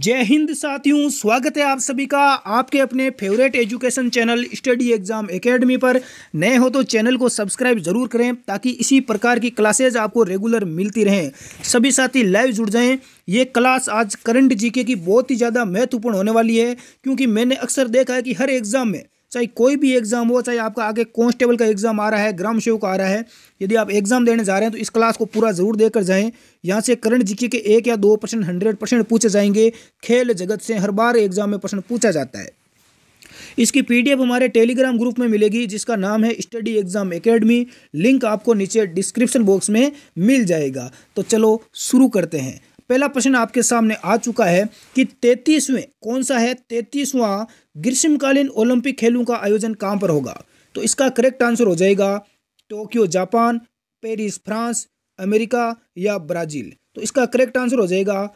जय हिंद साथियों, स्वागत है आप सभी का आपके अपने favourite education channel study exam academy पर। नए हो तो चैनल को सब्सक्राइब जरूर करें ताकि इसी प्रकार की क्लासेज आपको रेगुलर मिलती रहें। सभी साथी लाइव जुड़ जाएं। ये क्लास आज करंट जीके की बहुत ही ज़्यादा महत्वपूर्ण होने वाली है, क्योंकि मैंने अक्सर देखा है कि हर एग्जाम में, चाहे कोई भी एग्जाम हो, चाहे आपका आगे कांस्टेबल का एग्जाम आ रहा है, ग्राम सेवक आ रहा है, यदि आप एग्जाम देने जा रहे हैं तो इस क्लास को पूरा जरूर देकर जाएं। यहाँ से करंट जीके के 1 या 2% 100% पूछे जाएंगे। खेल जगत से हर बार एग्जाम में प्रश्न पूछा जाता है। इसकी पीडीएफ हमारे टेलीग्राम ग्रुप में मिलेगी, जिसका नाम है स्टडी एग्जाम एकेडमी। लिंक आपको नीचे डिस्क्रिप्शन बॉक्स में मिल जाएगा। तो चलो शुरू करते हैं। पहला प्रश्न आपके सामने आ चुका है कि 33वें कौन सा है, 33वां ग्रीष्मकालीन ओलंपिक खेलों का आयोजन कहाँ पर होगा। तो इसका करेक्ट आंसर हो जाएगा Tokyo Japan, Paris France, America या ब्राज़ील। तो इसका करेक्ट आंसर हो जाएगा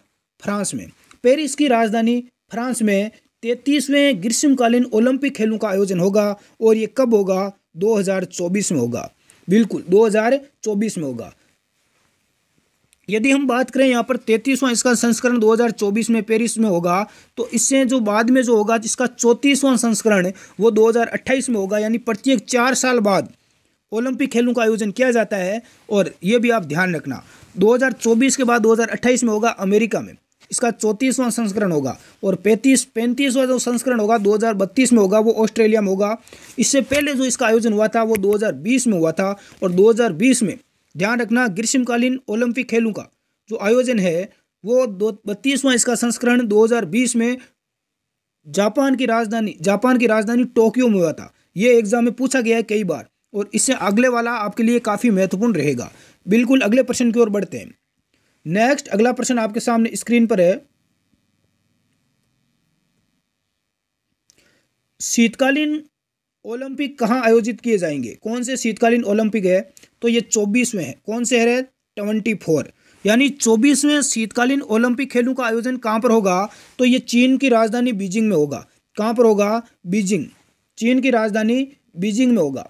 फ्रांस में। पेरिस की राजधानी फ्रांस में 33वें ग्रीष्मकालीन ओलंपिक खेलों का आयोजन होगा। और ये कब होगा? 2024 में होगा। बिल्कुल 2024 में होगा। यदि हम बात करें यहाँ पर 33वां इसका संस्करण 2024 में पेरिस में होगा, तो इससे जो बाद में जो होगा इसका 34वां संस्करण वो 2028 में होगा। यानी प्रत्येक 4 साल बाद ओलंपिक खेलों का आयोजन किया जाता है। और ये भी आप ध्यान रखना, 2024 के बाद 2028 में होगा अमेरिका में, इसका 34वां संस्करण होगा। और 35वां जो संस्करण होगा 2032 में होगा, वो ऑस्ट्रेलिया में होगा। इससे पहले जो इसका आयोजन हुआ था वो 2020 में हुआ था। और 2020 में ध्यान रखना, ग्रीष्मकालीन ओलंपिक खेलों का जो आयोजन है वो 32वां इसका संस्करण 2020 में जापान की राजधानी टोक्यो में हुआ था। ये एग्जाम में पूछा गया है कई बार, और इससे अगले वाला आपके लिए काफ़ी महत्वपूर्ण रहेगा। बिल्कुल अगले प्रश्न की ओर बढ़ते हैं। नेक्स्ट अगला प्रश्न आपके सामने स्क्रीन पर है। शीतकालीन ओलंपिक कहाँ आयोजित किए जाएंगे? कौन से शीतकालीन ओलंपिक है? तो ये 24वें है। कौन से है? 24। यानी 24वें शीतकालीन ओलंपिक खेलों का आयोजन कहाँ पर होगा? तो ये चीन की राजधानी बीजिंग में होगा। कहाँ पर होगा? बीजिंग, चीन की राजधानी बीजिंग में होगा।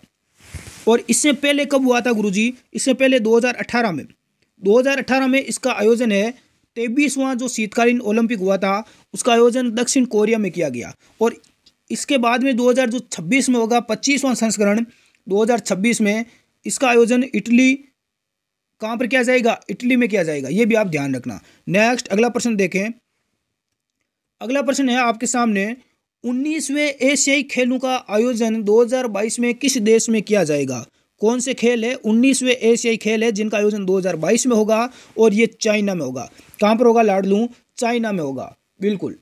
और इससे पहले कब हुआ था गुरुजी? इससे पहले 2018 में इसका आयोजन है। 23वां जो शीतकालीन ओलंपिक हुआ था उसका आयोजन दक्षिण कोरिया में किया गया। और इसके बाद में 2026 में होगा 25वां संस्करण। 2026 में इसका आयोजन इटली, कहाँ पर किया जाएगा? इटली में किया जाएगा। ये भी आप ध्यान रखना। नेक्स्ट अगला प्रश्न देखें। अगला प्रश्न है आपके सामने, 19वें एशियाई खेलों का आयोजन 2022 में किस देश में किया जाएगा? कौन से खेल है? 19वें एशियाई खेल है जिनका आयोजन 2022 में होगा, और ये चाइना में होगा। कहाँ पर होगा लाडलू? चाइना में होगा। बिल्कुल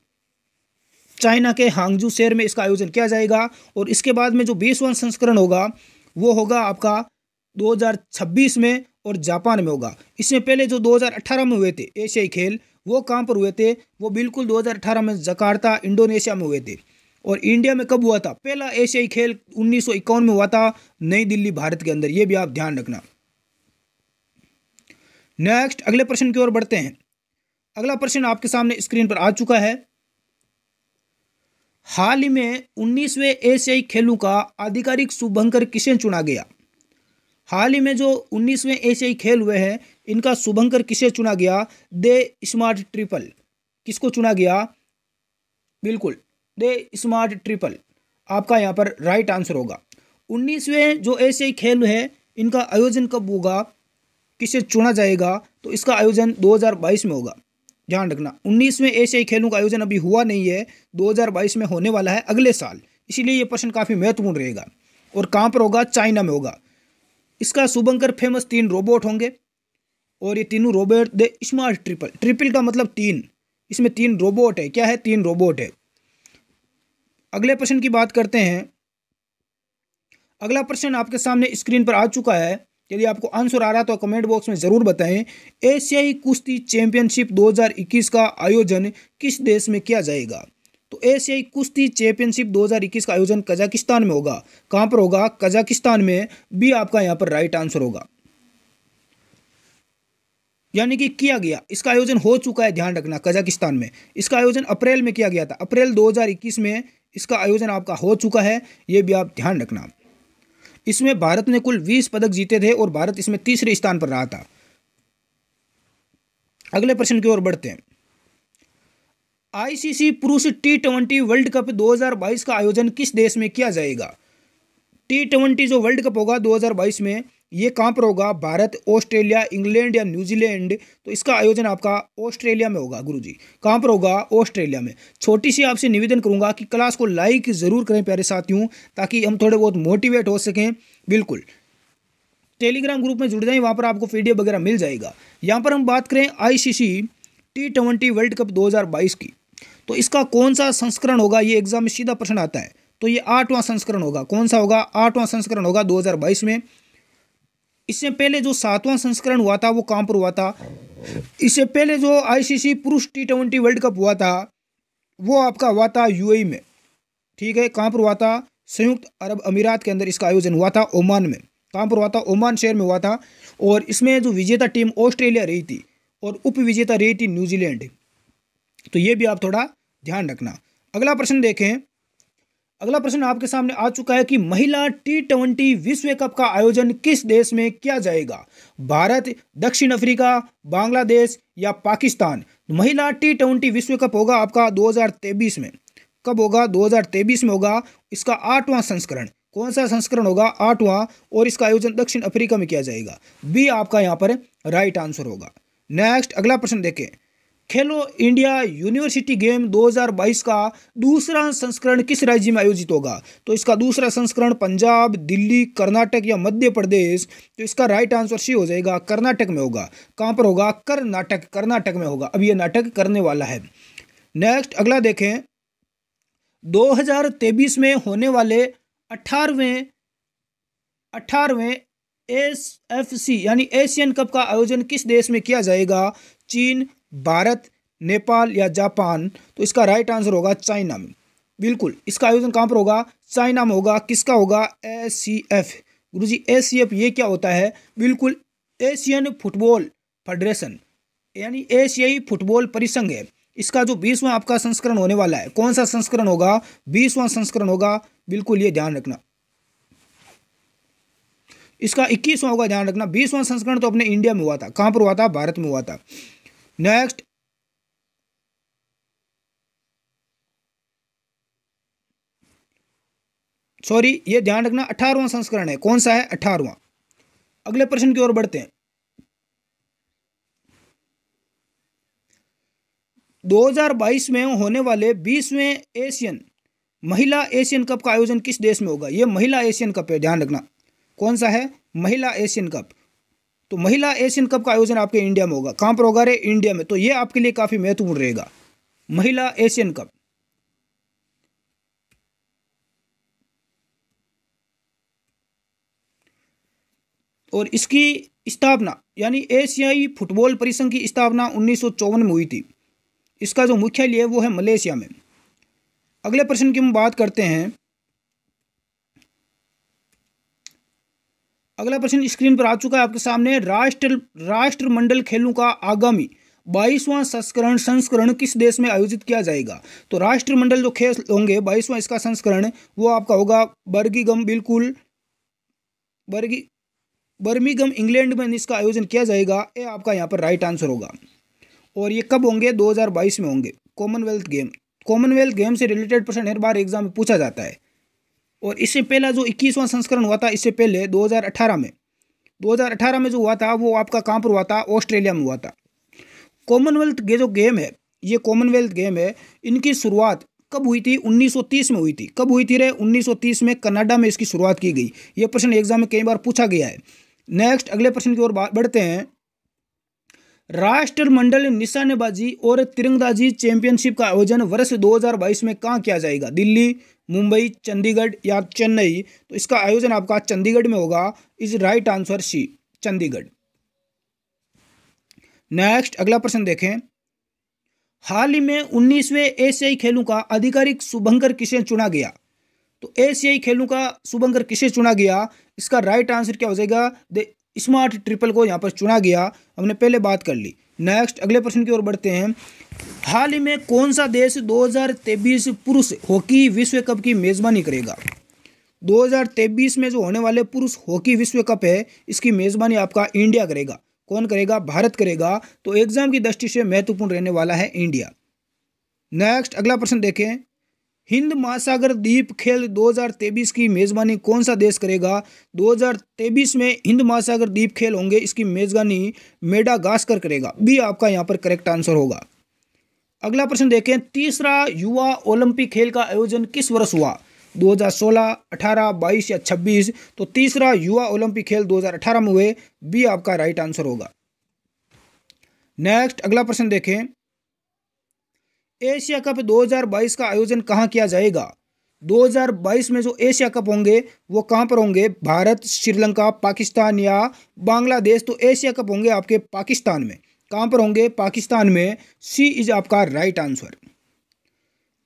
चाइना के हांगजू शहर में इसका आयोजन किया जाएगा। और इसके बाद में जो 20वां संस्करण होगा वो होगा आपका 2026 में, और जापान में होगा। इससे पहले जो 2018 में हुए थे एशियाई खेल, वो कहाँ पर हुए थे? वो बिल्कुल 2018 में जकार्ता इंडोनेशिया में हुए थे। और इंडिया में कब हुआ था? पहला एशियाई खेल 1951 में हुआ था, नई दिल्ली भारत के अंदर। ये भी आप ध्यान रखना। नेक्स्ट अगले प्रश्न की ओर बढ़ते हैं। अगला प्रश्न आपके सामने स्क्रीन पर आ चुका है। हाल ही में 19वें एशियाई खेलों का आधिकारिक शुभंकर किसे चुना गया? हाल ही में जो 19वें एशियाई खेल हुए हैं इनका शुभंकर किसे चुना गया? दे स्मार्ट ट्रिपल। किसको चुना गया? बिल्कुल दे स्मार्ट ट्रिपल आपका यहाँ पर राइट आंसर होगा। 19वें जो एशियाई खेल है इनका आयोजन कब होगा, किसे चुना जाएगा? तो इसका आयोजन 2022 में होगा। ध्यान रखना, 19वें एशियाई खेलों का आयोजन अभी हुआ नहीं है, 2022 में होने वाला है अगले साल। इसीलिए ये प्रश्न काफ़ी महत्वपूर्ण रहेगा। और कहाँ पर होगा? चाइना में होगा। इसका शुभंकर फेमस 3 रोबोट होंगे, और ये तीनों robot the smart triple, triple का मतलब 3, इसमें 3 रोबोट है। क्या है? 3 रोबोट है। अगले प्रश्न की बात करते हैं। अगला प्रश्न आपके सामने स्क्रीन पर आ चुका है। यदि आपको आंसर आ रहा तो कमेंट बॉक्स में ज़रूर बताएं। एशियाई कुश्ती चैंपियनशिप 2021 का आयोजन किस देश में किया जाएगा? तो एशियाई कुश्ती चैंपियनशिप 2021 का आयोजन कजाकिस्तान में होगा। कहाँ पर होगा? कजाकिस्तान में। भी आपका यहाँ पर राइट आंसर होगा। यानी कि किया गया, इसका आयोजन हो चुका है। ध्यान रखना, कजाकिस्तान में इसका आयोजन अप्रैल में किया गया था। अप्रैल 2021 में इसका आयोजन आपका हो चुका है। ये भी आप ध्यान रखना। इसमें भारत ने कुल 20 पदक जीते थे और भारत इसमें तीसरे स्थान पर रहा था। अगले प्रश्न की ओर बढ़ते हैं। आईसीसी पुरुष T20 वर्ल्ड कप 2022 का आयोजन किस देश में किया जाएगा? T20 जो वर्ल्ड कप होगा 2022 में, ये कहाँ पर होगा? भारत, ऑस्ट्रेलिया, इंग्लैंड या न्यूजीलैंड? तो इसका आयोजन आपका ऑस्ट्रेलिया में होगा गुरुजी। कहाँ पर होगा? ऑस्ट्रेलिया में। छोटी सी आपसे निवेदन करूंगा कि क्लास को लाइक ज़रूर करें प्यारे साथियों, ताकि हम थोड़े बहुत मोटिवेट हो सकें। बिल्कुल टेलीग्राम ग्रुप में जुड़ जाएं, वहाँ पर आपको पीडीएफ वगैरह मिल जाएगा। यहाँ पर हम बात करें आईसीसी T20 वर्ल्ड कप 2022 की, तो इसका कौन सा संस्करण होगा? ये एग्जाम में सीधा प्रश्न आता है। तो ये 8वां संस्करण होगा। कौन सा होगा? 8वां संस्करण होगा 2022 में। इससे पहले जो 7वां संस्करण हुआ था वो कहाँ पर हुआ था? इससे पहले जो आईसीसी पुरुष T20 वर्ल्ड कप हुआ था वो आपका हुआ था यूएई में। ठीक है, कहाँ पर हुआ था? संयुक्त अरब अमीरात के अंदर इसका आयोजन हुआ था, ओमान में। कहाँ पर हुआ था? ओमान शहर में हुआ था। और इसमें जो विजेता टीम ऑस्ट्रेलिया रही थी और उप विजेता रही थी न्यूजीलैंड। तो ये भी आप थोड़ा ध्यान रखना। अगला प्रश्न देखें। अगला प्रश्न आपके सामने आ चुका है कि महिला T20 विश्व कप का आयोजन किस देश में किया जाएगा? भारत, दक्षिण अफ्रीका, बांग्लादेश या पाकिस्तान? महिला T20 विश्व कप होगा आपका 2023 में। कब होगा? 2023 में होगा। इसका 8वां संस्करण। कौन सा संस्करण होगा? 8वां। और इसका आयोजन दक्षिण अफ्रीका में किया जाएगा। बी आपका यहाँ पर राइट आंसर होगा। नेक्स्ट अगला प्रश्न देखें। खेलो इंडिया यूनिवर्सिटी गेम 2022 का दूसरा संस्करण किस राज्य में आयोजित होगा? तो इसका दूसरा संस्करण पंजाब, दिल्ली, कर्नाटक या मध्य प्रदेश? तो इसका राइट आंसर सी हो जाएगा, कर्नाटक में होगा। कहाँ पर होगा? कर्नाटक, कर्नाटक में होगा। अब ये नाटक करने वाला है। नेक्स्ट अगला देखें। 2023 में होने वाले 18वें एसएफसी यानी एशियन कप का आयोजन किस देश में किया जाएगा? चीन, भारत, नेपाल या जापान? तो इसका राइट आंसर होगा चाइना में। बिल्कुल, इसका आयोजन कहाँ पर होगा? चाइना में होगा। किसका होगा? एसीएफ। गुरुजी एसीएफ ये क्या होता है? बिल्कुल, एशियन फुटबॉल फेडरेशन यानी एशियाई फुटबॉल परिसंघ है। इसका जो 20वां आपका संस्करण होने वाला है। कौन सा संस्करण होगा? 20वां संस्करण होगा। बिल्कुल ये ध्यान रखना। इसका 21वां होगा, ध्यान रखना। 20वां संस्करण तो अपने इंडिया में हुआ था। कहां पर हुआ था? भारत में हुआ था। नेक्स्ट सॉरी, ये ध्यान रखना 18वां संस्करण है। कौन सा है? 18वां। अगले प्रश्न की ओर बढ़ते हैं। 2022 में होने वाले 20वें महिला एशियन कप का आयोजन किस देश में होगा? यह महिला एशियन कप है, ध्यान रखना। कौन सा है? महिला एशियन कप। तो महिला एशियन कप का आयोजन आपके इंडिया में होगा। कहां पर होगा रे? इंडिया में। तो यह आपके लिए काफी महत्वपूर्ण रहेगा, महिला एशियन कप। और इसकी स्थापना यानी एशियाई फुटबॉल परिसंघ की स्थापना 1954 में हुई थी। इसका जो मुख्यालय है वो है मलेशिया में। अगले प्रश्न की हम बात करते हैं। अगला प्रश्न स्क्रीन पर आ चुका है आपके सामने। राष्ट्रमंडल खेलों का आगामी 22वां संस्करण किस देश में आयोजित किया जाएगा? तो राष्ट्रमंडल जो खेल होंगे 22वां इसका संस्करण वो आपका होगा बर्मिंघम। बिल्कुल, बर्मिंघम इंग्लैंड में इसका आयोजन किया जाएगा। ये आपका यहाँ पर राइट आंसर होगा। और ये कब होंगे? 2022 में होंगे। कॉमनवेल्थ गेम से रिलेटेड प्रश्न हर बार एग्जाम में पूछा जाता है। और इससे पहला जो 21वां संस्करण हुआ था, इससे पहले 2018 में जो हुआ था वो आपका कहाँ पर हुआ था? ऑस्ट्रेलिया में हुआ था। कॉमनवेल्थ जो गेम है, ये कॉमनवेल्थ गेम है, इनकी शुरुआत कब हुई थी? 1930 में हुई थी। कब हुई थी रे? 1930 में कनाडा में इसकी शुरुआत की गई। ये प्रश्न एग्जाम में कई बार पूछा गया है। नेक्स्ट अगले प्रश्न की ओर बढ़ते हैं। राष्ट्रमंडल निशानेबाजी और तिरंदाजी चैंपियनशिप का आयोजन वर्ष 2022 में कहाँ किया जाएगा? दिल्ली, मुंबई, चंडीगढ़ या चेन्नई? तो इसका आयोजन आपका चंडीगढ़ में होगा। Is right answer C, Chandigarh. Next अगला प्रश्न देखें। हाल ही में 19वें एशियाई खेलों का आधिकारिक शुभंकर किसे चुना गया? तो एशियाई खेलों का शुभंकर किसे चुना गया? इसका राइट आंसर क्या हो जाएगा? स्मार्ट ट्रिपल को यहाँ पर चुना गया। हमने पहले बात कर ली। नेक्स्ट अगले प्रश्न की ओर बढ़ते हैं। हाल ही में कौन सा देश 2023 पुरुष हॉकी विश्व कप की मेजबानी करेगा? 2023 में जो होने वाले पुरुष हॉकी विश्व कप है, इसकी मेजबानी आपका इंडिया करेगा। कौन करेगा? भारत करेगा। तो एग्जाम की दृष्टि से महत्वपूर्ण रहने वाला है इंडिया। नेक्स्ट अगला प्रश्न देखें, हिंद महासागर द्वीप खेल 2023 की मेजबानी कौन सा देश करेगा? 2023 में हिंद महासागर द्वीप खेल होंगे, इसकी मेजबानी मेडागास्कर करेगा। बी आपका यहाँ पर करेक्ट आंसर होगा। अगला प्रश्न देखें, तीसरा युवा ओलंपिक खेल का आयोजन किस वर्ष हुआ? 2016, 18, 22 या 26? तो तीसरा युवा ओलंपिक खेल 2018 में हुए। बी आपका राइट आंसर होगा। नेक्स्ट अगला प्रश्न देखें, एशिया कप 2022 का आयोजन कहाँ किया जाएगा? 2022 में जो एशिया कप होंगे वो कहाँ पर होंगे? भारत, श्रीलंका, पाकिस्तान या बांग्लादेश? तो एशिया कप होंगे आपके पाकिस्तान में। कहाँ पर होंगे? पाकिस्तान में। सी इज आपका राइट आंसर।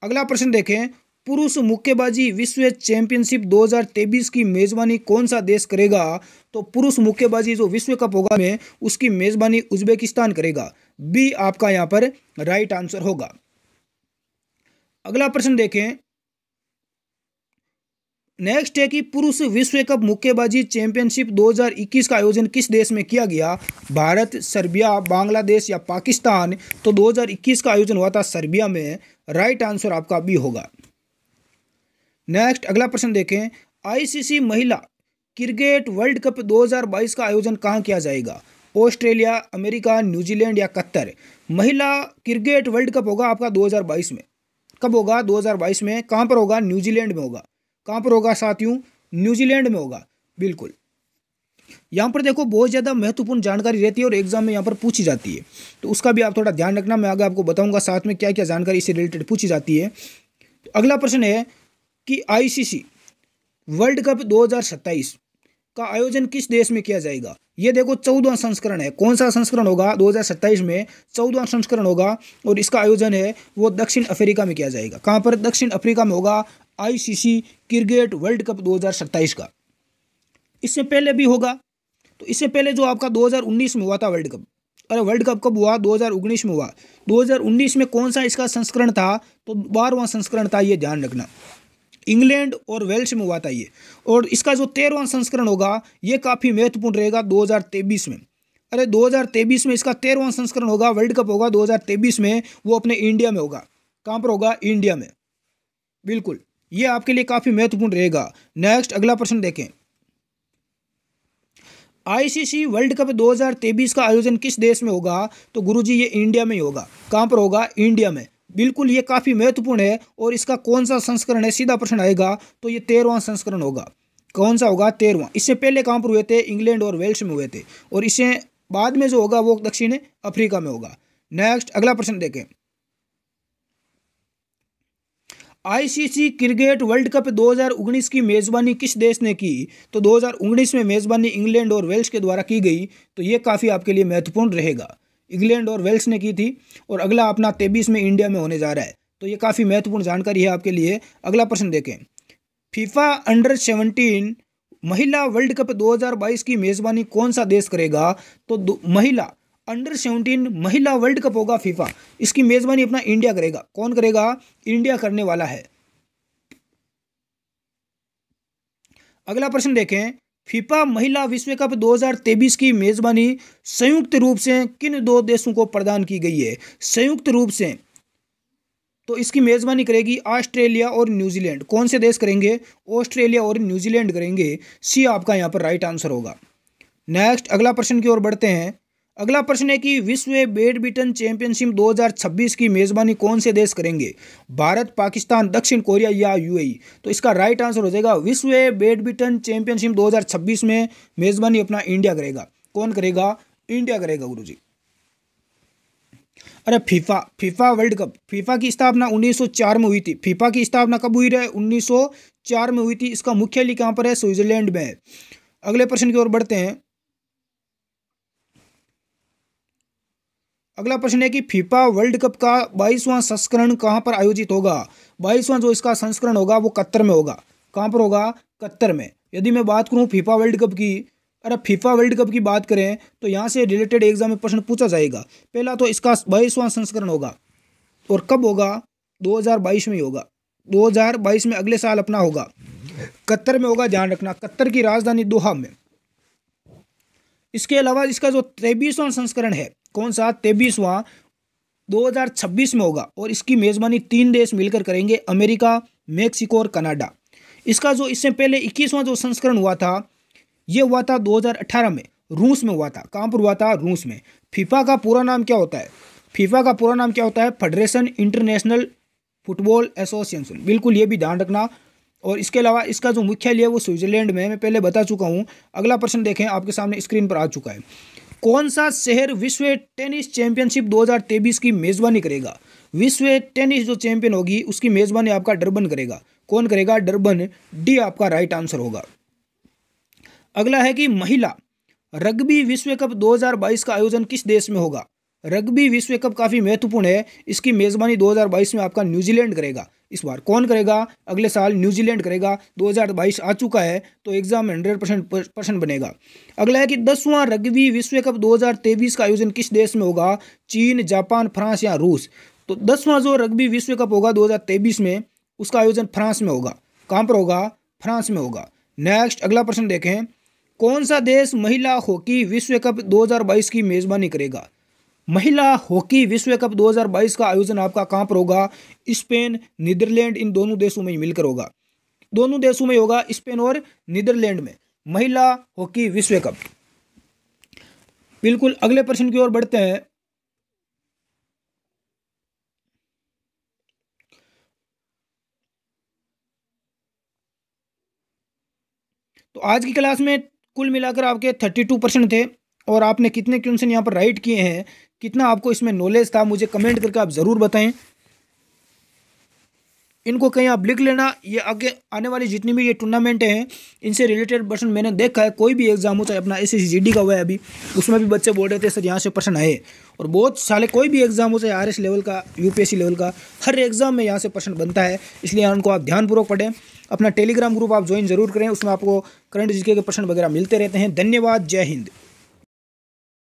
अगला प्रश्न देखें, पुरुष मुक्केबाजी विश्व चैंपियनशिप 2023 की मेजबानी कौन सा देश करेगा? तो पुरुष मुक्केबाजी जो विश्व कप होगा में उसकी मेजबानी उज्बेकिस्तान करेगा। बी आपका यहाँ पर राइट आंसर होगा। अगला प्रश्न देखें, नेक्स्ट है कि पुरुष विश्व कप मुक्केबाजी चैंपियनशिप 2021 का आयोजन किस देश में किया गया? भारत, सर्बिया, बांग्लादेश या पाकिस्तान? तो 2021 का आयोजन हुआ था सर्बिया में। राइट आंसर आपका बी होगा। नेक्स्ट अगला प्रश्न देखें, आईसीसी महिला क्रिकेट वर्ल्ड कप 2022 का आयोजन कहाँ किया जाएगा? ऑस्ट्रेलिया, अमेरिका, न्यूजीलैंड या कतर? महिला क्रिकेट वर्ल्ड कप होगा आपका 2022 में। कब होगा? 2022 में। कहाँ पर होगा? न्यूजीलैंड में होगा। कहाँ पर होगा साथियों? न्यूजीलैंड में होगा। बिल्कुल। यहाँ पर देखो बहुत ज़्यादा महत्वपूर्ण जानकारी रहती है और एग्जाम में यहाँ पर पूछी जाती है, तो उसका भी आप थोड़ा ध्यान रखना। मैं आगे आपको बताऊंगा साथ में क्या क्या जानकारी इससे रिलेटेड पूछी जाती है। अगला प्रश्न है कि आईसीसी वर्ल्ड कप 2027 का आयोजन किस देश में किया जाएगा? ये देखो 14वां संस्करण है। कौन सा संस्करण होगा? 2027 में 14वां संस्करण होगा और इसका आयोजन है वो दक्षिण अफ्रीका में किया जाएगा। कहाँ पर? दक्षिण अफ्रीका में होगा आईसीसी क्रिकेट वर्ल्ड कप 2027 का। इससे पहले भी होगा, तो इससे पहले जो आपका 2019 में हुआ था वर्ल्ड कप। अरे वर्ल्ड कप कब हुआ? 2019 में हुआ। 2019 में कौन सा इसका संस्करण था? तो 12वां संस्करण था, ये ध्यान रखना। इंग्लैंड और वेल्स में हुआ था ये। और इसका जो 13वां संस्करण होगा ये काफ़ी महत्वपूर्ण रहेगा 2023 में। अरे 2023 में इसका 13वां संस्करण होगा, वर्ल्ड कप होगा 2023 में, वो अपने इंडिया में होगा। कहाँ पर होगा? इंडिया में। बिल्कुल, ये आपके लिए काफ़ी महत्वपूर्ण रहेगा। नेक्स्ट अगला प्रश्न देखें, आईसीसी वर्ल्ड कप 2023 का आयोजन किस देश में होगा? तो गुरुजी ये इंडिया में ही होगा। कहाँ पर होगा? इंडिया में। बिल्कुल, ये काफ़ी महत्वपूर्ण है। और इसका कौन सा संस्करण है? सीधा प्रश्न आएगा तो ये 13वां संस्करण होगा। कौन सा होगा? 13वां। इससे पहले कहाँ पर हुए थे? इंग्लैंड और वेल्स में हुए थे, और इससे बाद में जो होगा वो दक्षिण अफ्रीका में होगा। नेक्स्ट अगला प्रश्न देखें, आईसीसी क्रिकेट वर्ल्ड कप 2019 की मेज़बानी किस देश ने की? तो 2019 में मेज़बानी इंग्लैंड और वेल्स के द्वारा की गई, तो ये काफ़ी आपके लिए महत्वपूर्ण रहेगा। इंग्लैंड और वेल्स ने की थी। और अगला अपना 23 में इंडिया में होने जा रहा है, तो ये काफ़ी महत्वपूर्ण जानकारी है आपके लिए। अगला प्रश्न देखें, फीफा अंडर 17 महिला वर्ल्ड कप 2022 की मेज़बानी कौन सा देश करेगा? तो महिला अंडर 17 महिला वर्ल्ड कप होगा फीफा, इसकी मेज़बानी अपना इंडिया करेगा। कौन करेगा? इंडिया करने वाला है। अगला प्रश्न देखें, फीफा महिला विश्व कप 2023 की मेज़बानी संयुक्त रूप से किन दो देशों को प्रदान की गई है? संयुक्त रूप से तो इसकी मेज़बानी करेगी ऑस्ट्रेलिया और न्यूजीलैंड। कौन से देश करेंगे? ऑस्ट्रेलिया और न्यूजीलैंड करेंगे। सी आपका यहाँ पर राइट आंसर होगा। नेक्स्ट अगला प्रश्न की ओर बढ़ते हैं। अगला प्रश्न है कि विश्व बैडमिंटन चैंपियनशिप 2026 की मेज़बानी कौन से देश करेंगे? भारत, पाकिस्तान, दक्षिण कोरिया या यूएई? तो इसका राइट आंसर हो जाएगा विश्व बैडमिंटन चैंपियनशिप 2026 में मेज़बानी अपना इंडिया करेगा। कौन करेगा? इंडिया करेगा गुरुजी। अरे फीफा वर्ल्ड कप, फीफा की स्थापना 1904 में हुई थी। फीफा की स्थापना कब हुई है? 1904 में हुई थी। इसका मुख्यालय कहाँ पर है? स्विट्जरलैंड में है। अगले प्रश्न की ओर बढ़ते हैं। अगला प्रश्न है कि फीफा वर्ल्ड कप का 22वां संस्करण कहाँ पर आयोजित होगा? 22वां जो इसका संस्करण होगा वो कतर में होगा। कहाँ पर होगा? कतर में। यदि मैं बात करूँ फीफा वर्ल्ड कप की, अरे फीफा वर्ल्ड कप की बात करें तो यहाँ से रिलेटेड एग्जाम में प्रश्न पूछा जाएगा। पहला तो इसका 22वां संस्करण होगा, और कब होगा? 2022 में ही होगा। 2022 में, अगले साल अपना होगा। कतर में होगा, ध्यान रखना। कतर की राजधानी दोहा में। इसके अलावा इसका जो 23वां संस्करण है, कौन सा? 23वां, 2026 में होगा और इसकी मेज़बानी 3 देश मिलकर करेंगे, अमेरिका, मेक्सिको और कनाडा। इसका जो इससे पहले 21वां जो संस्करण हुआ था ये हुआ था 2018 में, रूस में हुआ था। कहाँ पर हुआ था? रूस में। फीफा का पूरा नाम क्या होता है? फीफा का पूरा नाम क्या होता है? Federation international football association. बिल्कुल ये भी ध्यान रखना। और इसके अलावा इसका जो मुख्यालय है वो स्विट्जरलैंड में है, मैं पहले बता चुका हूँ। अगला प्रश्न देखें, आपके सामने स्क्रीन पर आ चुका है। कौन सा शहर विश्व टेनिस चैंपियनशिप 2023 की मेजबानी करेगा? विश्व टेनिस जो चैंपियन होगी उसकी मेजबानी आपका डरबन करेगा। कौन करेगा? डरबन। डी आपका राइट आंसर होगा। अगला है कि महिला रग्बी विश्व कप 2022 का आयोजन किस देश में होगा? रग्बी विश्व कप काफ़ी महत्वपूर्ण है, इसकी मेज़बानी 2022 में आपका न्यूजीलैंड करेगा। इस बार कौन करेगा? अगले साल न्यूजीलैंड करेगा। 2022 आ चुका है तो एग्जाम 100% बनेगा। अगला है कि 10वां रग्बी विश्व कप 2023 का आयोजन किस देश में होगा? चीन, जापान, फ्रांस या रूस? तो 10वां जो रग्बी विश्व कप होगा 2023 में, उसका आयोजन फ्रांस में होगा। कहाँ पर होगा? फ्रांस में होगा। नेक्स्ट अगला प्रश्न देखें, कौन सा देश महिला हॉकी विश्व कप 2022 की मेज़बानी करेगा? महिला हॉकी विश्व कप 2022 का आयोजन आपका कहाँ पर होगा? स्पेन, नीदरलैंड, इन दोनों देशों में ही मिलकर होगा। दोनों देशों में होगा, स्पेन और नीदरलैंड में, महिला हॉकी विश्व कप। बिल्कुल अगले प्रश्न की ओर बढ़ते हैं। तो आज की क्लास में कुल मिलाकर आपके 32% थे और आपने कितने क्वेश्चन यहाँ पर राइट किए हैं, कितना आपको इसमें नॉलेज था, मुझे कमेंट करके आप ज़रूर बताएं। इनको कहीं आप लिख लेना। ये आगे आने वाली जितनी भी ये टूर्नामेंट हैं इनसे रिलेटेड प्रश्न मैंने देखा है। कोई भी एग्जाम हो, चाहे अपना SSCGD का हुआ है अभी, उसमें भी बच्चे बोल रहे थे सर यहाँ से प्रश्न आए। और बहुत सारे कोई भी एग्जाम हो, चाहे RS लेवल का, UPSC लेवल का, हर एग्जाम में यहाँ से प्रश्न बनता है। इसलिए उनको आप ध्यानपूर्वक पढ़ें। अपना टेलीग्राम ग्रुप आप ज्वाइन जरूर करें, उसमें आपको करंट जीके के प्रश्न वगैरह मिलते रहते हैं। धन्यवाद। जय हिंद।